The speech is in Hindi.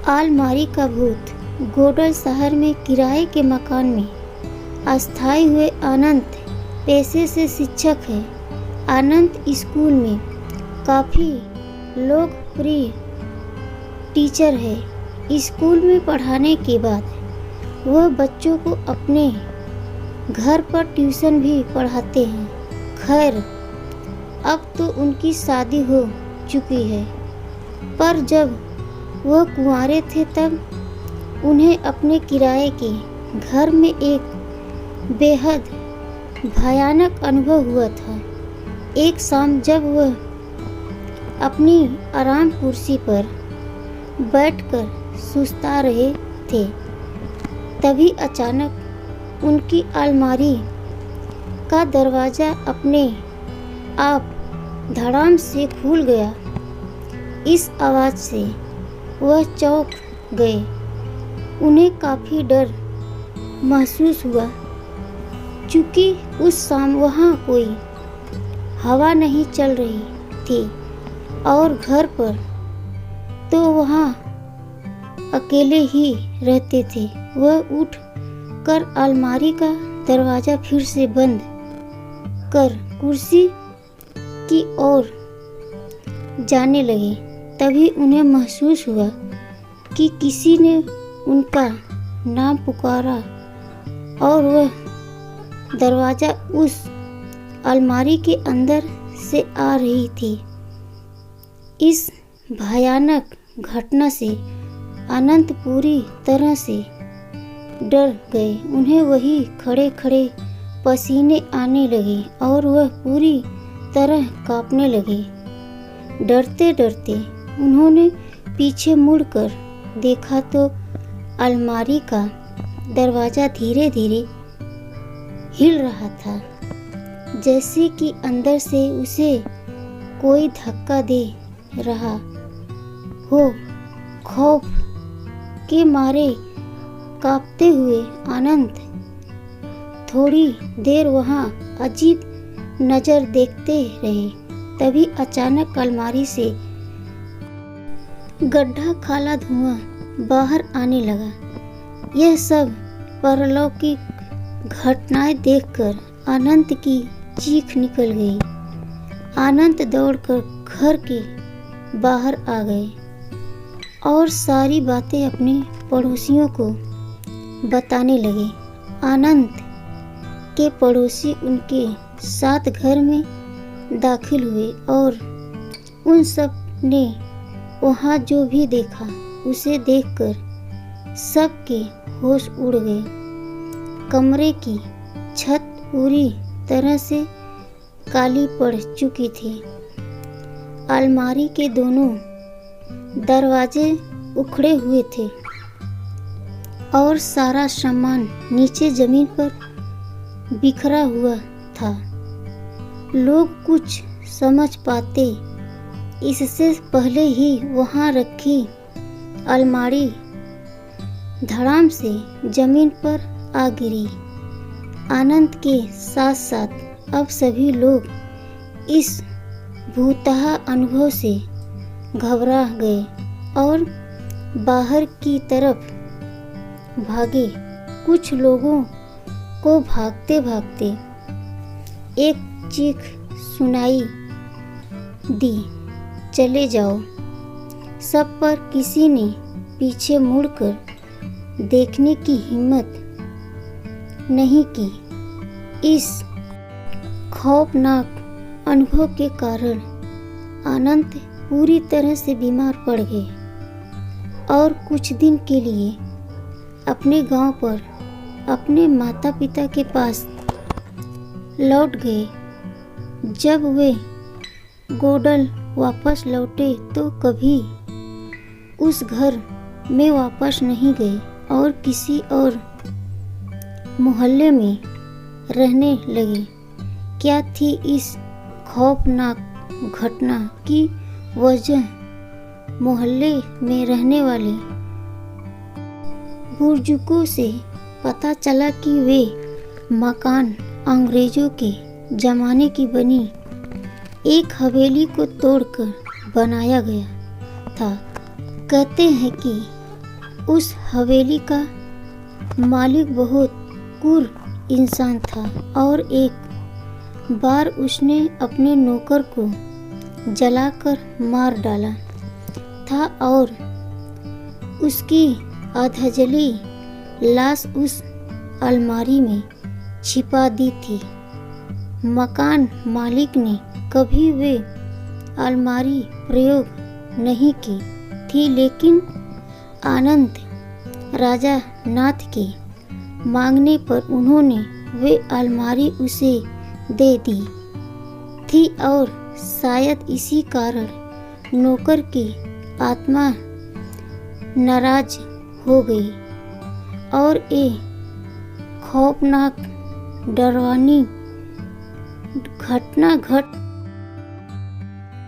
आलमारी का भूत। गोडल शहर में किराए के मकान में अस्थायी हुए अनंत पेशे से शिक्षक है। अनंत स्कूल में काफ़ी लोकप्रिय टीचर है। स्कूल में पढ़ाने के बाद वह बच्चों को अपने घर पर ट्यूशन भी पढ़ाते हैं। खैर, अब तो उनकी शादी हो चुकी है, पर जब वह कुंवारे थे तब उन्हें अपने किराए के घर में एक बेहद भयानक अनुभव हुआ था। एक शाम जब वह अपनी आराम कुर्सी पर बैठकर सुस्ता रहे थे, तभी अचानक उनकी अलमारी का दरवाज़ा अपने आप धड़ाम से खुल गया। इस आवाज़ से वह चौंक गए। उन्हें काफ़ी डर महसूस हुआ, चूँकि उस शाम वहाँ कोई हवा नहीं चल रही थी और घर पर तो वहाँ अकेले ही रहते थे। वह उठ कर अलमारी का दरवाज़ा फिर से बंद कर कुर्सी की ओर जाने लगे। तभी उन्हें महसूस हुआ कि किसी ने उनका नाम पुकारा और वह दरवाज़ा उस अलमारी के अंदर से आ रही थी। इस भयानक घटना से अनंत पूरी तरह से डर गए। उन्हें वहीं खड़े खड़े पसीने आने लगे और वह पूरी तरह कांपने लगे। डरते डरते उन्होंने पीछे मुड़कर देखा तो अलमारी का दरवाज़ा धीरे धीरे हिल रहा था, जैसे कि अंदर से उसे कोई धक्का दे रहा हो। खौफ के मारे कांपते हुए अनंत थोड़ी देर वहाँ अजीब नज़र देखते रहे। तभी अचानक अलमारी से गड्ढा खाला धुआं बाहर आने लगा। यह सब परलौकिक घटनाएं देखकर अनंत की चीख निकल गई। अनंत दौड़कर घर के बाहर आ गए और सारी बातें अपने पड़ोसियों को बताने लगे। अनंत के पड़ोसी उनके साथ घर में दाखिल हुए और उन सब ने वहाँ जो भी देखा उसे देखकर सबके होश उड़ गए। कमरे की छत पूरी तरह से काली पड़ चुकी थी। अलमारी के दोनों दरवाजे उखड़े हुए थे और सारा सामान नीचे ज़मीन पर बिखरा हुआ था। लोग कुछ समझ पाते इससे पहले ही वहाँ रखी अलमारी धड़ाम से ज़मीन पर आ गिरी। अनंत के साथ साथ अब सभी लोग इस भूतहा अनुभव से घबरा गए और बाहर की तरफ भागे। कुछ लोगों को भागते भागते एक चीख सुनाई दी, चले जाओ। सब पर किसी ने पीछे मुड़कर देखने की हिम्मत नहीं की। इस खौफनाक अनुभव के कारण अनंत पूरी तरह से बीमार पड़ गए और कुछ दिन के लिए अपने गांव पर अपने माता पिता के पास लौट गए। जब वे गोडल वापस लौटे तो कभी उस घर में वापस नहीं गए और किसी और मोहल्ले में रहने लगे। क्या थी इस खौफनाक घटना की वजह? मोहल्ले में रहने वाले बुजुर्गों से पता चला कि वे मकान अंग्रेज़ों के ज़माने की बनी एक हवेली को तोड़कर बनाया गया था। कहते हैं कि उस हवेली का मालिक बहुत क्रूर इंसान था और एक बार उसने अपने नौकर को जलाकर मार डाला था और उसकी आधा जली लाश उस अलमारी में छिपा दी थी। मकान मालिक ने कभी वे अलमारी प्रयोग नहीं की थी, लेकिन आनंद राजा नाथ के मांगने पर उन्होंने वे अलमारी उसे दे दी थी और शायद इसी कारण नौकर की आत्मा नाराज हो गई और ये खौफनाक डरावनी घटना घट